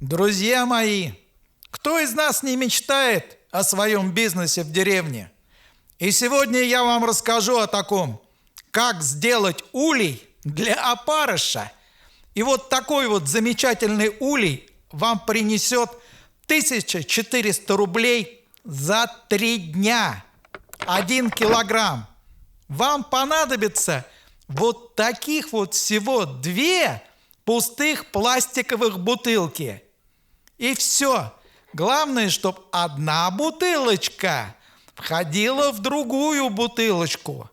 Друзья мои, кто из нас не мечтает о своем бизнесе в деревне? И сегодня я вам расскажу о таком, как сделать улей для опарыша. И вот такой вот замечательный улей вам принесет 1400 рублей за 3 дня. 1 килограмм. Вам понадобится вот таких вот всего 2 пустых пластиковых бутылки. И все. Главное, чтобы одна бутылочка входила в другую бутылочку.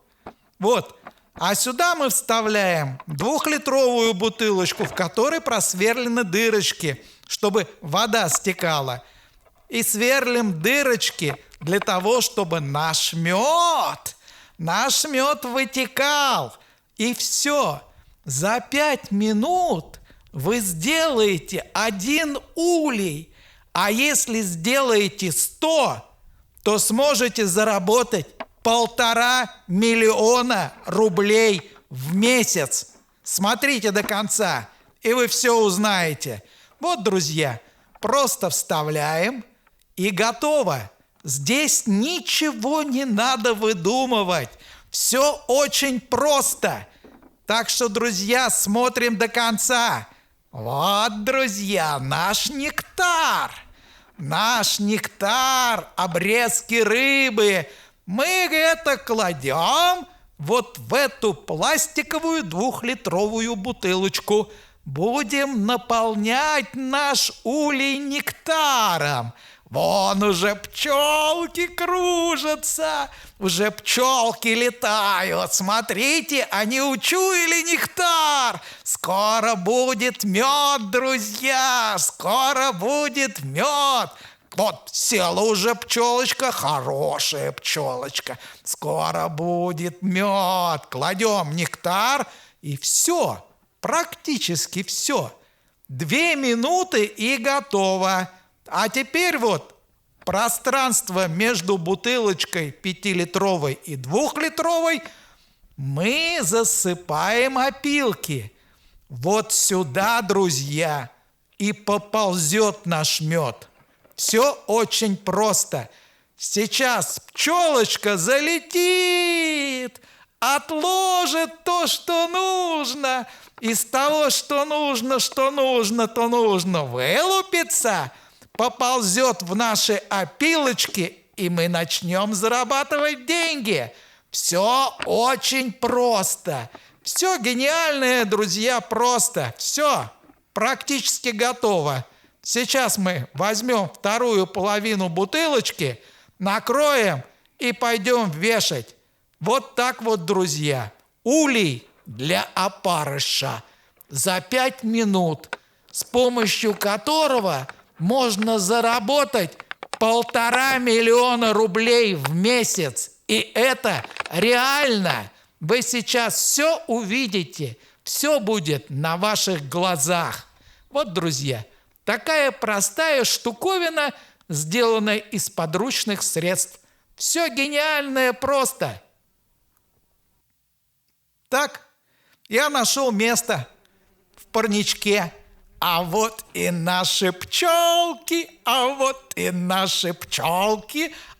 Вот. А сюда мы вставляем 2-литровую бутылочку, в которой просверлены дырочки, чтобы вода стекала. И сверлим дырочки для того, чтобы наш мед вытекал. И все. За 5 минут вы сделаете 1 улей. А если сделаете 100, то сможете заработать 1,5 миллиона рублей в месяц. Смотрите до конца, и вы все узнаете. Вот, друзья, просто вставляем, и готово. Здесь ничего не надо выдумывать. Все очень просто. Так что, друзья, смотрим до конца. Вот, друзья, наш нектар. Наш нектар, обрезки рыбы. Мы это кладем вот в эту пластиковую 2-литровую бутылочку. Будем наполнять наш улей нектаром. Вон уже пчелки кружатся, уже пчелки летают. Смотрите, они учуяли нектар. Скоро будет мед, друзья, скоро будет мед. Вот села уже пчелочка, хорошая пчелочка. Скоро будет мед. Кладем нектар, и все, практически все. 2 минуты и готово. А теперь вот пространство между бутылочкой 5-литровой и 2-литровой мы засыпаем опилки. Вот сюда, друзья, и поползет наш мед. Все очень просто. Сейчас пчелочка залетит, отложит то, что нужно. Из того, что нужно, вылупится, поползет в наши опилочки, и мы начнем зарабатывать деньги. Все очень просто. Все гениальное, друзья, просто. Все практически готово. Сейчас мы возьмем вторую половину бутылочки, накроем и пойдем вешать. Вот так вот, друзья, улей для опарыша за 5 минут, с помощью которого можно заработать 1,5 миллиона рублей в месяц. И это реально. Вы сейчас все увидите, все будет на ваших глазах. Вот, друзья, такая простая штуковина, сделанная из подручных средств. Все гениальное просто. Так, я нашел место в парничке. А вот и наши пчелки,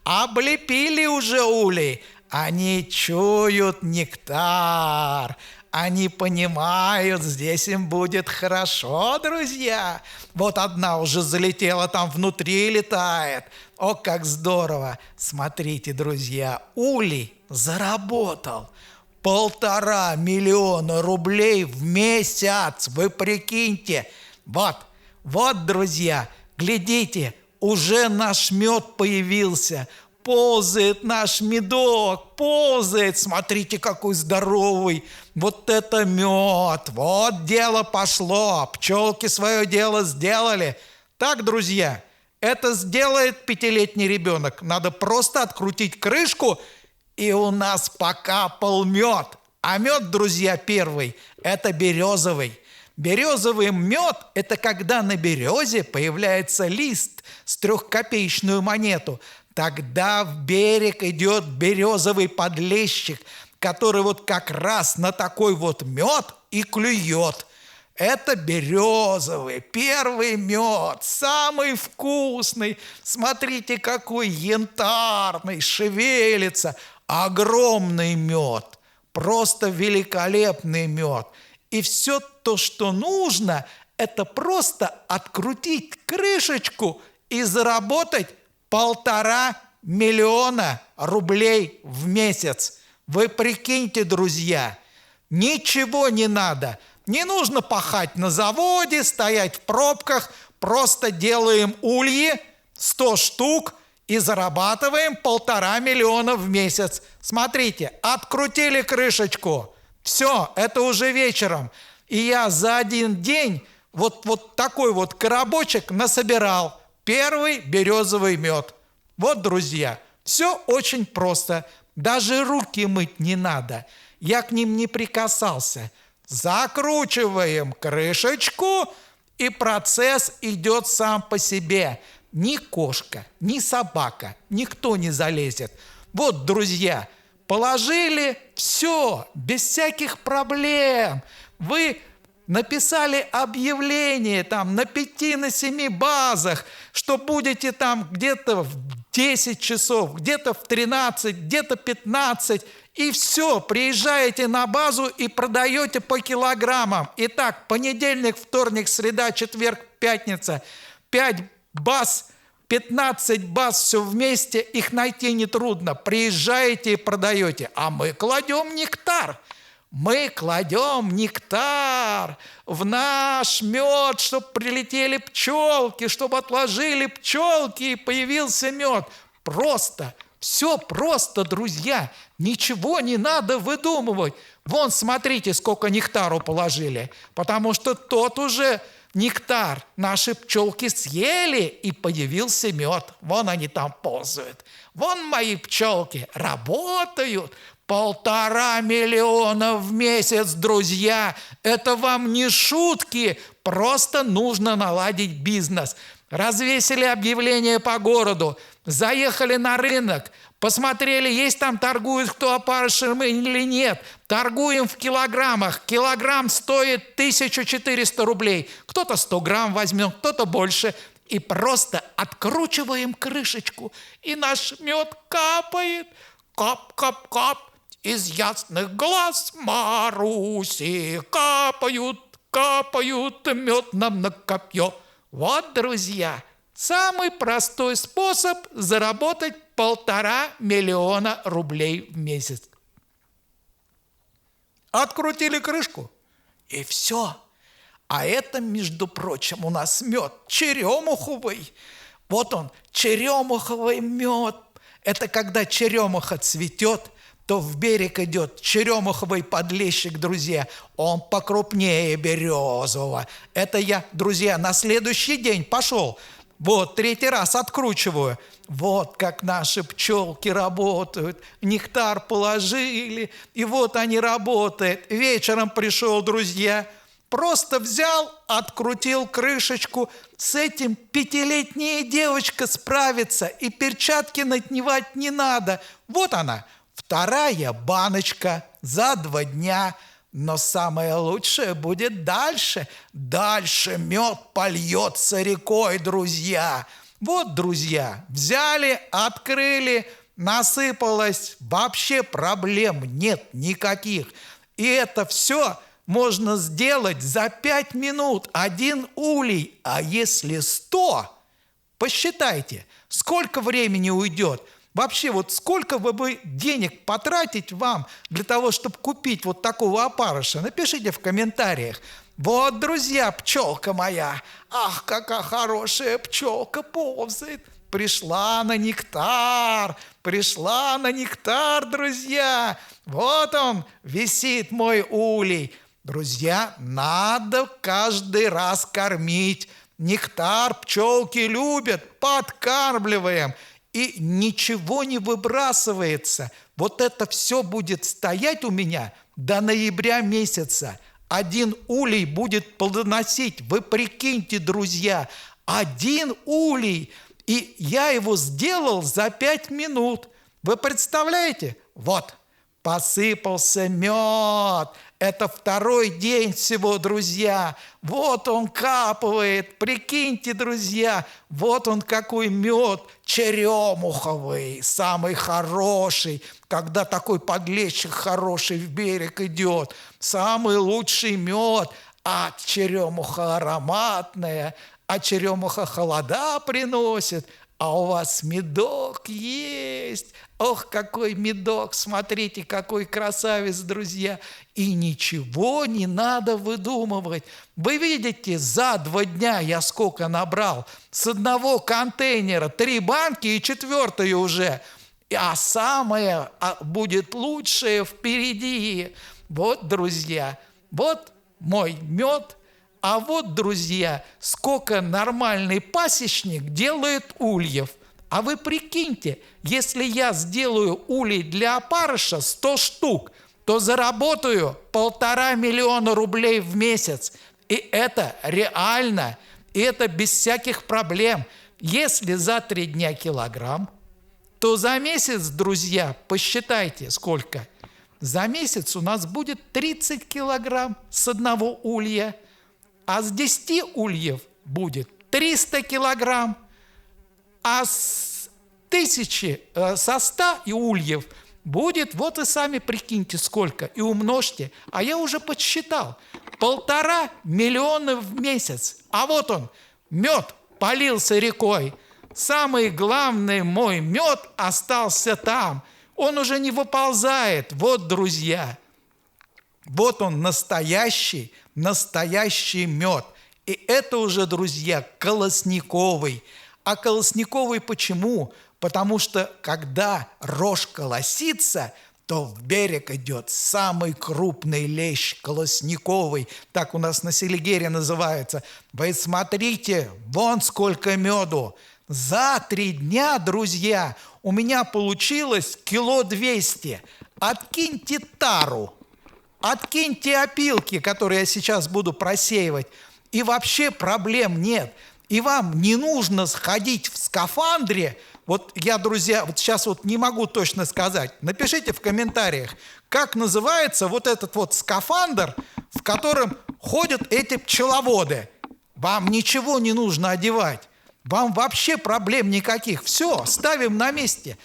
облепили уже улей. Они чуют нектар. Они понимают, здесь им будет хорошо, друзья. Вот одна уже залетела, там внутри летает. О, как здорово! Смотрите, друзья, улей заработал 1,5 миллиона рублей в месяц. Вы прикиньте. Вот, друзья, глядите, уже наш мед появился. Ползает наш медок, ползает. Смотрите, какой здоровый. Вот это мед. Вот дело пошло. Пчелки свое дело сделали. Так, друзья, это сделает 5-летний ребенок. Надо просто открутить крышку, и у нас покапал мед. А мед, друзья, первый – это березовый. Березовый мед – это когда на березе появляется лист с 3-копеечную монету. Тогда в берег идет березовый подлещик, который вот как раз на такой вот мед и клюет. Это березовый, первый мед, самый вкусный. Смотрите, какой янтарный, шевелится. Огромный мед, просто великолепный мед. И все то, что нужно, это просто открутить крышечку и заработать 1,5 миллиона рублей в месяц. Вы прикиньте, друзья, ничего не надо. Не нужно пахать на заводе, стоять в пробках. Просто делаем ульи, 100 штук, и зарабатываем 1,5 миллиона в месяц. Смотрите, открутили крышечку. Все, это уже вечером. И я за один день вот такой вот коробочек насобирал. Первый березовый мед. Вот, друзья, все очень просто. Даже руки мыть не надо. Я к ним не прикасался. Закручиваем крышечку, и процесс идет сам по себе. Ни кошка, ни собака, никто не залезет. Вот, друзья, положили, все, без всяких проблем. Вы написали объявление там на 5, на 7 базах, что будете там где-то в 10 часов, где-то в 13, где-то 15, и все, приезжаете на базу и продаете по килограммам. Итак, понедельник, вторник, среда, четверг, пятница, 5 баз, 15 баз, все вместе, их найти нетрудно. Приезжаете и продаете, а мы кладем нектар. Мы кладем нектар в наш мед, чтобы прилетели пчелки, чтобы отложили пчелки и появился мед. Просто, все просто, друзья, ничего не надо выдумывать. Вон, смотрите, сколько нектару положили, потому что тот уже нектар наши пчелки съели, и появился мед. Вон они там ползают. Вон мои пчелки работают. 1,5 миллиона в месяц, друзья. Это вам не шутки. Просто нужно наладить бизнес. Развесили объявление по городу. Заехали на рынок. Посмотрели, есть там торгуют кто опарышем или нет. Торгуем в килограммах. Килограмм стоит 1400 рублей. Кто-то 100 грамм возьмет, кто-то больше. И просто откручиваем крышечку. И наш мед капает. Кап-кап-кап. Из ясных глаз Маруси капают, капают мед нам на копье. Вот, друзья, самый простой способ заработать 1,5 миллиона рублей в месяц. Открутили крышку, и все. А это, между прочим, у нас мед черемуховый. Вот он, черемуховый мед. Это когда черемуха цветет, то в берег идет черемуховый подлещик, друзья. Он покрупнее березового. Это я, друзья, на следующий день пошел. Вот, 3-й раз откручиваю. Вот как наши пчелки работают. Нектар положили, и вот они работают. Вечером пришел, друзья. Просто взял, открутил крышечку. С этим 5-летняя девочка справится, и перчатки надевать не надо. Вот она. 2-я баночка за 2 дня. Но самое лучшее будет дальше. Дальше мед польется рекой, друзья. Вот, друзья, взяли, открыли, насыпалось. Вообще проблем нет никаких. И это все можно сделать за 5 минут. 1 улей. А если 100, посчитайте, сколько времени уйдет. Вообще, вот сколько бы денег потратить вам для того, чтобы купить вот такого опарыша? Напишите в комментариях. Вот, друзья, пчелка моя. Ах, какая хорошая пчелка ползает. Пришла на нектар. Пришла на нектар, друзья. Вот он, висит мой улей. Друзья, надо каждый раз кормить. Нектар пчелки любят. Подкармливаем. И ничего не выбрасывается. Вот это все будет стоять у меня до ноября месяца. 1 улей будет плодоносить. Вы прикиньте, друзья, 1 улей. И я его сделал за 5 минут. Вы представляете? Вот, посыпался мед. Это второй день всего, друзья. Вот он капает. Прикиньте, друзья, вот он какой мед черемуховый, самый хороший. Когда такой подлещик хороший в берег идет, самый лучший мед. А черемуха ароматная, а черемуха холода приносит. А у вас медок есть. Ох, какой медок, смотрите, какой красавец, друзья. И ничего не надо выдумывать. Вы видите, за 2 дня я сколько набрал? С одного контейнера 3 банки и 4-ю уже. А самое будет лучшее впереди. Вот, друзья, вот мой мед. А вот, друзья, сколько нормальный пасечник делает ульев. А вы прикиньте, если я сделаю улей для опарыша 100 штук, то заработаю 1,5 миллиона рублей в месяц. И это реально, и это без всяких проблем. Если за 3 дня килограмм, то за месяц, друзья, посчитайте сколько. За месяц у нас будет 30 килограмм с одного улья. А с 10 ульев будет 300 килограмм, а с 100 ульев будет, вот и сами прикиньте сколько, и умножьте. А я уже подсчитал, 1,5 миллиона в месяц. А вот он, мед полился рекой. Самый главный мой мед остался там. Он уже не выползает. Вот, друзья, вот он настоящий мед. И это уже, друзья, колосниковый. А колосниковый почему? Потому что, когда рожь колосится, то в берег идет самый крупный лещ колосниковый. Так у нас на Селигере называется. Вы смотрите, вон сколько меду. За 3 дня, друзья, у меня получилось 200 килограмм. Откиньте тару. Откиньте опилки, которые я сейчас буду просеивать, и вообще проблем нет. И вам не нужно сходить в скафандре. Вот я, друзья, вот сейчас вот не могу точно сказать. Напишите в комментариях, как называется вот этот вот скафандр, в котором ходят эти пчеловоды. Вам ничего не нужно одевать. Вам вообще проблем никаких. Все, ставим на месте.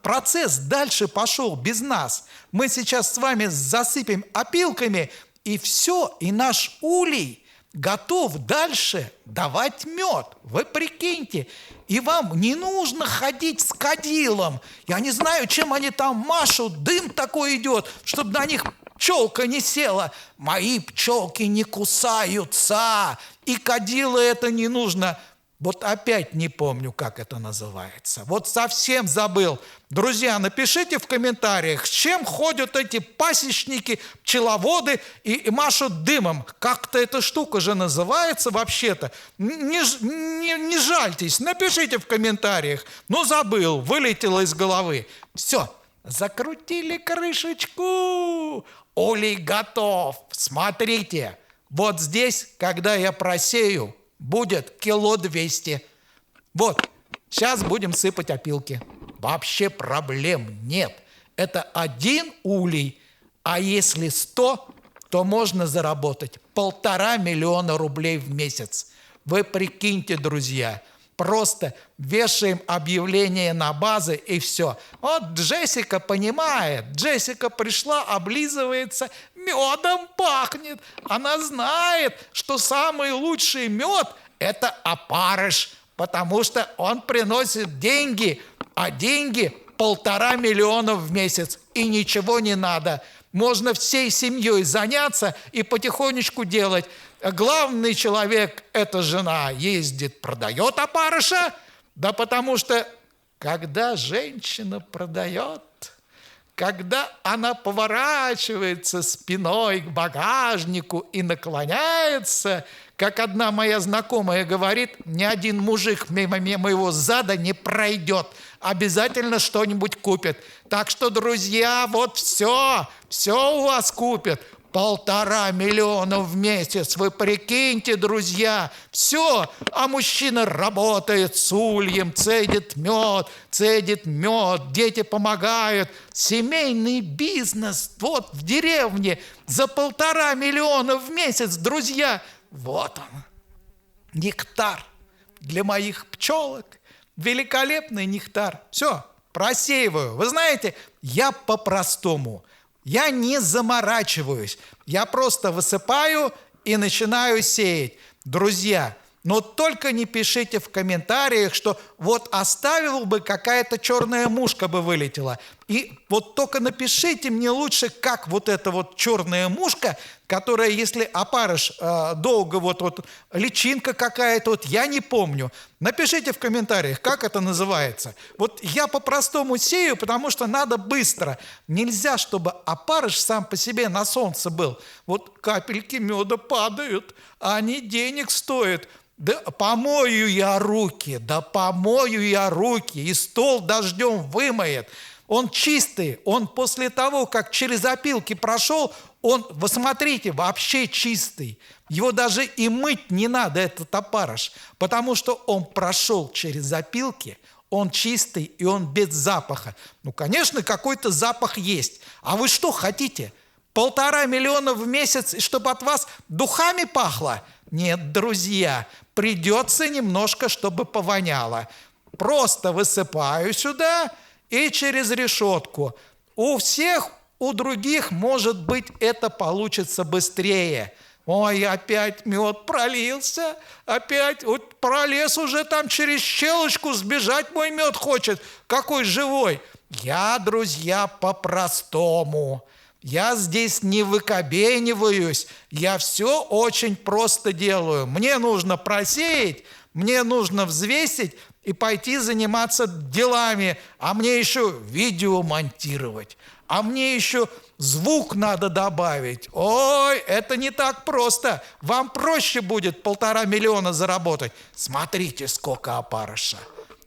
Процесс дальше пошел без нас. Мы сейчас с вами засыпем опилками, и все, и наш улей готов дальше давать мед. Вы прикиньте. И вам не нужно ходить с кадилом. Я не знаю, чем они там машут. Дым такой идет, чтобы на них пчелка не села. Мои пчелки не кусаются. И кадила это не нужно. Вот опять не помню, как это называется. Вот совсем забыл. Друзья, напишите в комментариях, с чем ходят эти пасечники, пчеловоды и машут дымом. Как-то эта штука же называется вообще-то. Не жальтесь, напишите в комментариях. Ну, забыл, вылетело из головы. Все, закрутили крышечку. Улей готов. Смотрите, вот здесь, когда я просею, будет 200 килограмм. Вот, сейчас будем сыпать опилки. Вообще проблем нет. Это 1 улей, а если 100, то можно заработать 1,5 миллиона рублей в месяц. Вы прикиньте, друзья, просто вешаем объявление на базы и все. Вот Джессика понимает. Джессика пришла, облизывается, медом пахнет. Она знает, что самый лучший мед – это опарыш, потому что он приносит деньги, а деньги 1,5 миллиона в месяц. И ничего не надо. Можно всей семьей заняться и потихонечку делать. Главный человек – это жена. Ездит, продает опарыша. Да потому что, когда женщина продает, когда она поворачивается спиной к багажнику и наклоняется, как одна моя знакомая говорит, ни один мужик мимо моего зада не пройдет. Обязательно что-нибудь купит. Так что, друзья, вот все у вас купят. 1,5 миллиона в месяц. Вы прикиньте, друзья. Все, а мужчина работает с ульем, цедит мед, дети помогают. Семейный бизнес вот в деревне за 1,5 миллиона в месяц, друзья. Вот он, нектар для моих пчелок. Великолепный нектар. Все, просеиваю. Вы знаете, я по-простому. Я не заморачиваюсь. Я просто высыпаю и начинаю сеять. Друзья, но только не пишите в комментариях, что вот оставил бы, какая-то черная мушка бы вылетела. И вот только напишите мне лучше, как вот эта вот черная мушка, которая, если опарыш долго, вот личинка какая-то, вот я не помню. Напишите в комментариях, как это называется. Вот я по-простому сею, потому что надо быстро. Нельзя, чтобы опарыш сам по себе на солнце был. Вот капельки меда падают, а они денег стоят. Да помою я руки, и стол дождем вымоет. Он чистый, он после того, как через опилки прошел, он, вы смотрите, вообще чистый. Его даже и мыть не надо, этот опарыш, потому что он прошел через опилки, он чистый и он без запаха. Ну, конечно, какой-то запах есть. А вы что хотите? 1,5 миллиона в месяц, чтобы от вас духами пахло? Нет, друзья, придется немножко, чтобы повоняло. Просто высыпаю сюда и через решетку. У всех, у других, может быть, это получится быстрее. Ой, опять мед пролился, опять вот пролез уже там через щелочку, сбежать мой мед хочет. Какой живой. Я, друзья, по-простому. Я здесь не выкобениваюсь, я все очень просто делаю. Мне нужно просеять, мне нужно взвесить и пойти заниматься делами, а мне еще видео монтировать, а мне еще звук надо добавить. Ой, это не так просто. Вам проще будет 1,5 миллиона заработать. Смотрите, сколько опарыша.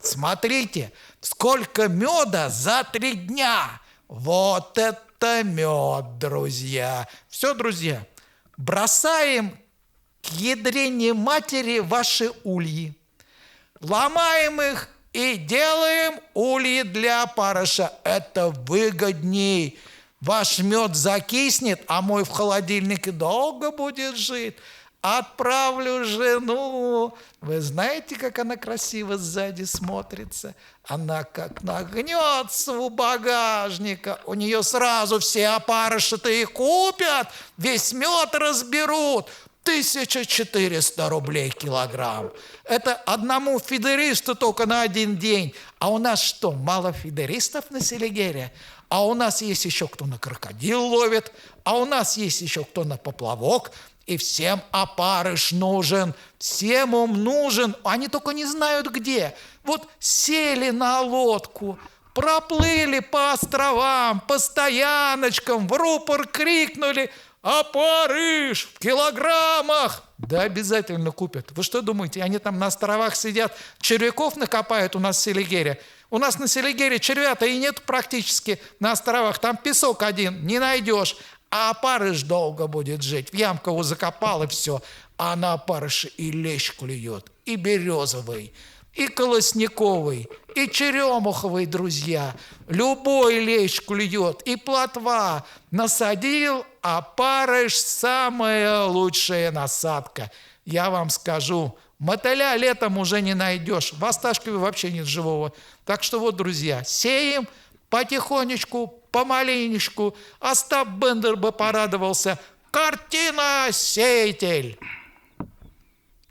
Смотрите, сколько меда за 3 дня. Вот это мед, друзья. Все, друзья, бросаем к ядрене матери ваши ульи. Ломаем их и делаем ульи для опарыша. Это выгодней. Ваш мед закиснет, а мой в холодильнике долго будет жить. Отправлю жену. Вы знаете, как она красиво сзади смотрится? Она как нагнется у багажника. У нее сразу все опарыши-то и купят. Весь мед разберут. 1400 рублей килограмм. Это одному фидеристу только на 1 день. А у нас что, мало фидеристов на Селигере? А у нас есть еще кто на крокодил ловит. А у нас есть еще кто на поплавок. И всем опарыш нужен, всем им нужен, они только не знают где. Вот сели на лодку, проплыли по островам, по стояночкам, в рупор крикнули: «Опарыш в килограммах!» Да обязательно купят. Вы что думаете, они там на островах сидят, червяков накопают у нас в Селигере? У нас на Селигере червя-то и нет практически на островах, там песок один, не найдешь. А опарыш долго будет жить. В ямку его закопал, и все. А на опарыше и лещ клюет, и березовый, и колосниковый, и черемуховый, друзья. Любой лещ клюет, и плотва. Насадил, опарыш – самая лучшая насадка. Я вам скажу, мотыля летом уже не найдешь. В Осташкове вообще нет живого. Так что вот, друзья, сеем потихонечку, помаленечку. Остап Бендер бы порадовался. Картина «Сеятель».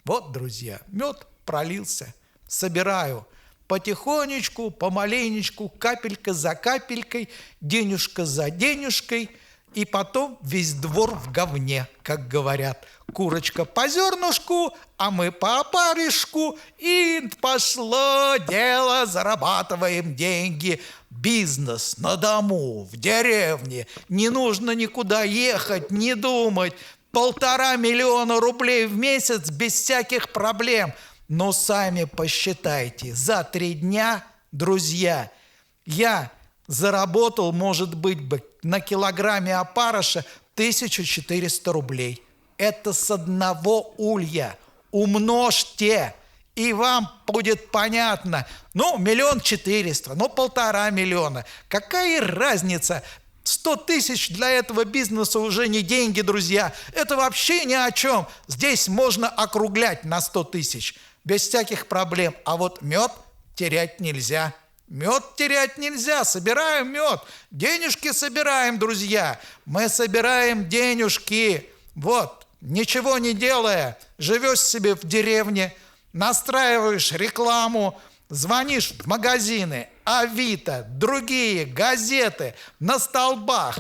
Вот, друзья, мед пролился. Собираю потихонечку, помаленечку, капелька за капелькой, денежка за денежкой. И потом весь двор в говне, как говорят. Курочка по зернышку, а мы по опарышку. И пошло дело, зарабатываем деньги. Бизнес на дому, в деревне. Не нужно никуда ехать, не думать. 1,5 миллиона рублей в месяц без всяких проблем. Но сами посчитайте, за 3 дня, друзья, я заработал, может быть, на килограмме опарыша 1400 рублей. Это с одного улья. Умножьте, и вам будет понятно. 1 400 000, 1,5 миллиона. Какая разница? 100 тысяч для этого бизнеса уже не деньги, друзья. Это вообще ни о чем. Здесь можно округлять на 100 тысяч. Без всяких проблем. А вот мед терять нельзя. Мед терять нельзя. Собираем мед. Денежки собираем, друзья. Мы собираем денежки. Вот, ничего не делая, живешь себе в деревне, настраиваешь рекламу, звонишь в магазины, Авито, другие газеты на столбах,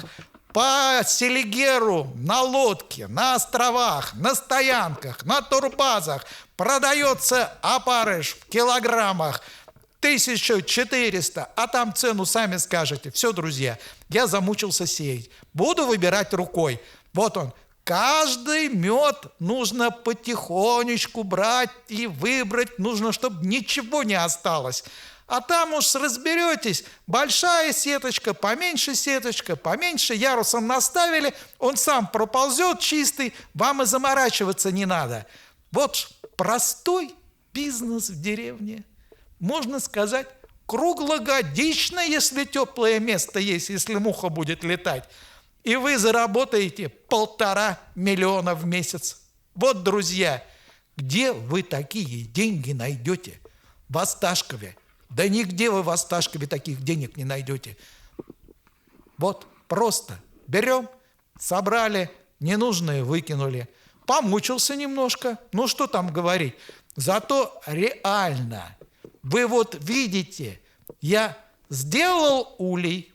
по Селигеру, на лодке, на островах, на стоянках, на турбазах продается опарыш в килограммах 1400, а там цену сами скажете. Все, друзья, я замучился сеять. Буду выбирать рукой. Вот он. Каждый мед нужно потихонечку брать и выбрать. Нужно, чтобы ничего не осталось. А там уж разберетесь. Большая сеточка, поменьше ярусом наставили. Он сам проползет чистый. Вам и заморачиваться не надо. Вот простой бизнес в деревне. Можно сказать, круглогодично, если теплое место есть, если муха будет летать. И вы заработаете 1,5 миллиона в месяц. Вот, друзья, где вы такие деньги найдете? В Осташкове. Да нигде вы в Осташкове таких денег не найдете. Вот, просто берем, собрали, ненужное выкинули. Помучился немножко, что там говорить. Зато реально. Вы вот видите, я сделал улей,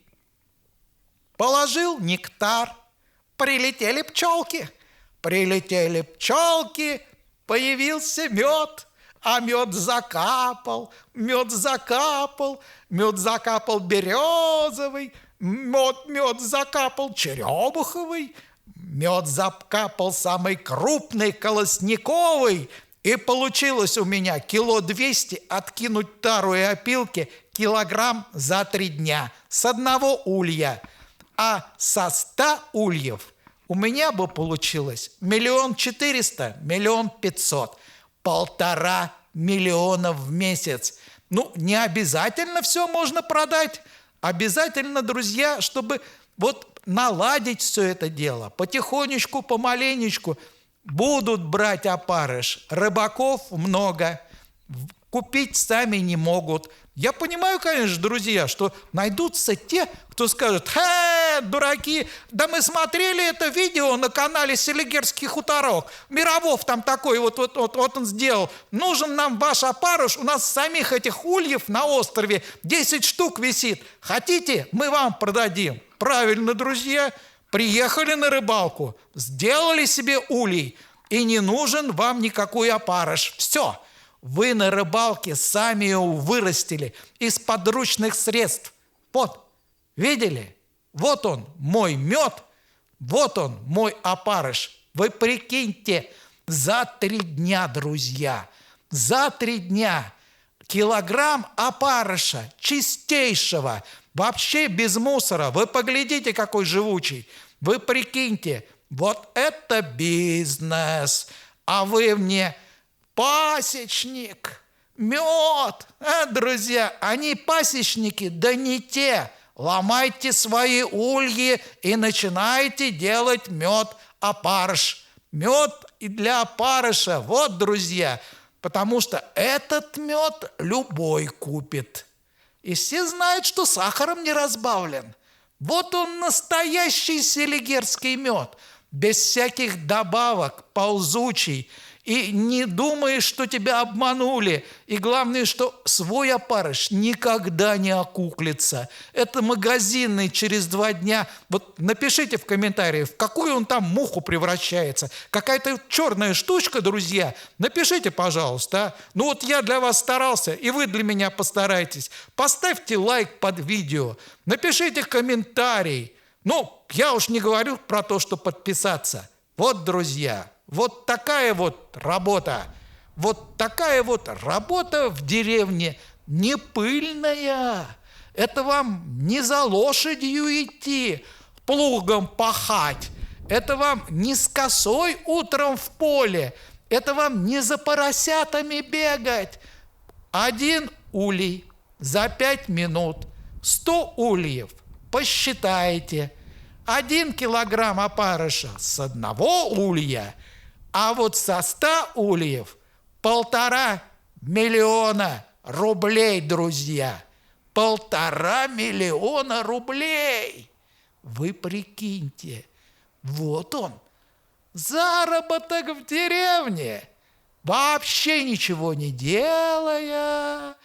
положил нектар, прилетели пчелки, появился мед, а мед закапал березовый, мед закапал черемуховый, мед закапал самый крупный колосниковый, и получилось у меня 200 кило откинуть тару и опилки килограмм за 3 дня с одного улья. А со 100 ульев у меня бы получилось 1 400 000, 1 500 000, 1,5 миллиона в месяц. Не обязательно все можно продать. Обязательно, друзья, чтобы вот наладить все это дело, потихонечку, помаленечку будут брать опарыш. Рыбаков много, купить сами не могут. Я понимаю, конечно, друзья, что найдутся те, кто скажет: дураки, да мы смотрели это видео на канале «Селигерский хуторок». Мировов там такой, вот он сделал. Нужен нам ваш опарыш, у нас самих этих ульев на острове 10 штук висит. Хотите, мы вам продадим. Правильно, друзья, приехали на рыбалку, сделали себе улей, и не нужен вам никакой опарыш. Все. Вы на рыбалке сами его вырастили из подручных средств. Вот, видели? Вот он, мой мед, вот он, мой опарыш. Вы прикиньте, за 3 дня, друзья, за 3 дня килограмм опарыша чистейшего, вообще без мусора. Вы поглядите, какой живучий. Вы прикиньте, вот это бизнес. А вы мне... пасечник, мед. Друзья, они пасечники, да не те. Ломайте свои ульи и начинайте делать мед-опарыш. Мед и для опарыша, вот, друзья, потому что этот мед любой купит. И все знают, что сахаром не разбавлен. Вот он, настоящий селигерский мед, без всяких добавок, ползучий. И не думаешь, что тебя обманули. И главное, что свой опарыш никогда не окуклится. Это магазинный через 2 дня. Вот напишите в комментариях, в какую он там муху превращается. Какая-то черная штучка, друзья. Напишите, пожалуйста. Вот я для вас старался, и вы для меня постарайтесь. Поставьте лайк под видео. Напишите комментарий. Я уж не говорю про то, что подписаться. Вот, друзья. Вот такая вот работа. Вот такая вот работа в деревне не пыльная. Это вам не за лошадью идти, плугом пахать. Это вам не с косой утром в поле, это вам не за поросятами бегать. 1 улей за 5 минут, 100 ульев, посчитайте. 1 килограмм опарыша с 1 улья, а вот со 100 ульев 1,5 миллиона рублей, друзья. 1,5 миллиона рублей. Вы прикиньте, вот он, заработок в деревне, вообще ничего не делая.